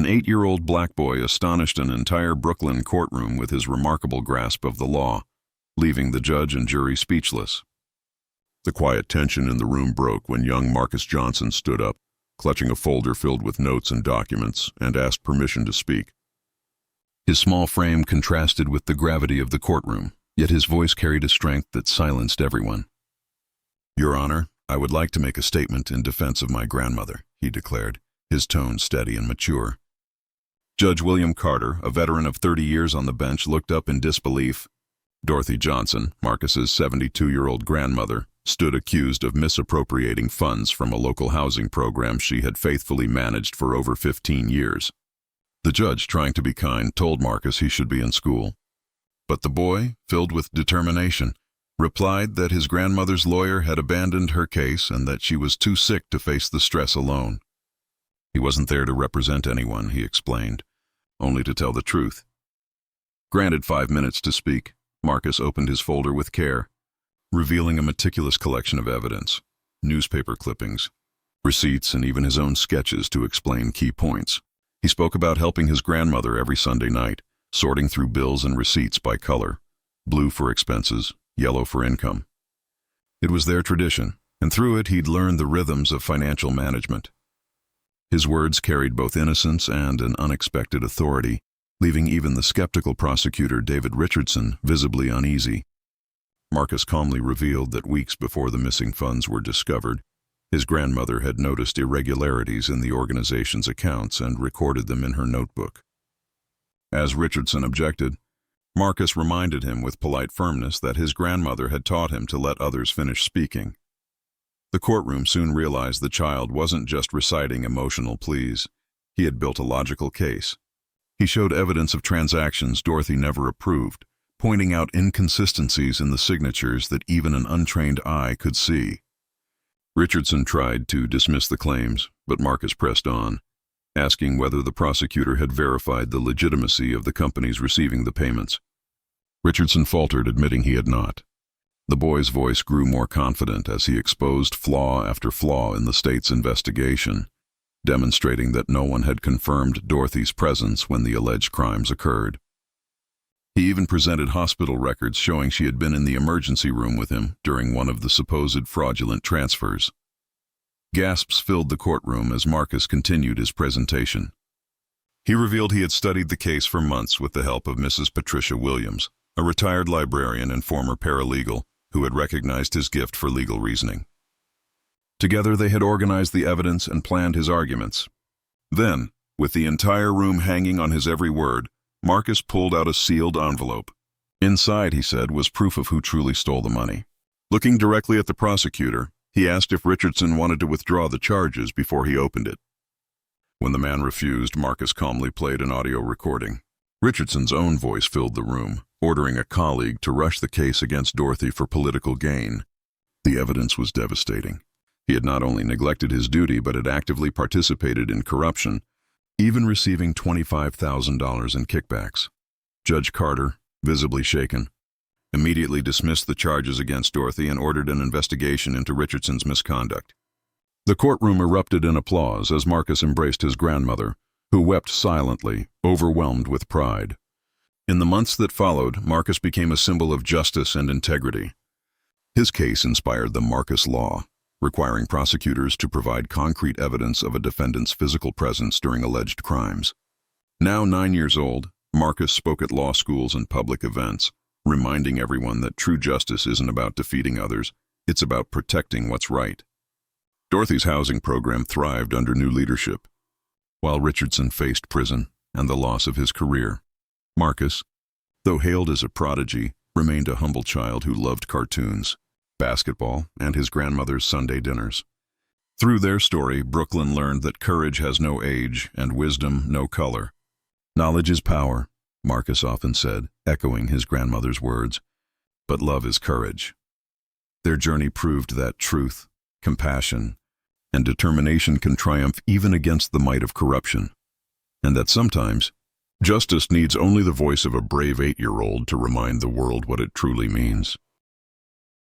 8-year-old black boy astonished an entire Brooklyn courtroom with his remarkable grasp of the law, leaving the judge and jury speechless. The quiet tension in the room broke when young Marcus Johnson stood up, clutching a folder filled with notes and documents, and asked permission to speak. His small frame contrasted with the gravity of the courtroom, yet his voice carried a strength that silenced everyone. "Your Honor, I would like to make a statement in defense of my grandmother," he declared, his tone steady and mature. Judge William Carter, a veteran of 30 years on the bench, looked up in disbelief. Dorothy Johnson, Marcus's 72-year-old grandmother, stood accused of misappropriating funds from a local housing program she had faithfully managed for over 15 years. The judge, trying to be kind, told Marcus he should be in school. But the boy, filled with determination, replied that his grandmother's lawyer had abandoned her case and that she was too sick to face the stress alone. He wasn't there to represent anyone, he explained, only to tell the truth. Granted 5 minutes to speak, Marcus opened his folder with care, revealing a meticulous collection of evidence, newspaper clippings, receipts, and even his own sketches to explain key points. He spoke about helping his grandmother every Sunday night, sorting through bills and receipts by color, blue for expenses, yellow for income. It was their tradition, and through it he'd learned the rhythms of financial management. His words carried both innocence and an unexpected authority, leaving even the skeptical prosecutor David Richardson visibly uneasy. Marcus calmly revealed that weeks before the missing funds were discovered, his grandmother had noticed irregularities in the organization's accounts and recorded them in her notebook. As Richardson objected, Marcus reminded him with polite firmness that his grandmother had taught him to let others finish speaking. The courtroom soon realized the child wasn't just reciting emotional pleas. He had built a logical case. He showed evidence of transactions Dorothy never approved, pointing out inconsistencies in the signatures that even an untrained eye could see. Richardson tried to dismiss the claims, but Marcus pressed on, asking whether the prosecutor had verified the legitimacy of the companies receiving the payments. Richardson faltered, admitting he had not. The boy's voice grew more confident as he exposed flaw after flaw in the state's investigation, demonstrating that no one had confirmed Dorothy's presence when the alleged crimes occurred. He even presented hospital records showing she had been in the emergency room with him during one of the supposed fraudulent transfers. Gasps filled the courtroom as Marcus continued his presentation. He revealed he had studied the case for months with the help of Mrs. Patricia Williams, a retired librarian and former paralegal who had recognized his gift for legal reasoning. Together they had organized the evidence and planned his arguments. Then, with the entire room hanging on his every word, Marcus pulled out a sealed envelope. Inside, he said, was proof of who truly stole the money. Looking directly at the prosecutor, he asked if Richardson wanted to withdraw the charges before he opened it. When the man refused, Marcus calmly played an audio recording. Richardson's own voice filled the room, ordering a colleague to rush the case against Dorothy for political gain. The evidence was devastating. He had not only neglected his duty but had actively participated in corruption, even receiving $25,000 in kickbacks. Judge Carter, visibly shaken, immediately dismissed the charges against Dorothy and ordered an investigation into Richardson's misconduct. The courtroom erupted in applause as Marcus embraced his grandmother, who wept silently, overwhelmed with pride. In the months that followed, Marcus became a symbol of justice and integrity. His case inspired the Marcus Law, requiring prosecutors to provide concrete evidence of a defendant's physical presence during alleged crimes. Now 9 years old, Marcus spoke at law schools and public events, reminding everyone that true justice isn't about defeating others, it's about protecting what's right. Dorothy's housing program thrived under new leadership, while Richardson faced prison and the loss of his career. Marcus, though hailed as a prodigy, remained a humble child who loved cartoons, basketball, and his grandmother's Sunday dinners. Through their story, Brooklyn learned that courage has no age and wisdom no color. Knowledge is power, Marcus often said, echoing his grandmother's words, but love is courage. Their journey proved that truth, compassion, and determination can triumph even against the might of corruption, and that sometimes justice needs only the voice of a brave 8-year-old to remind the world what it truly means.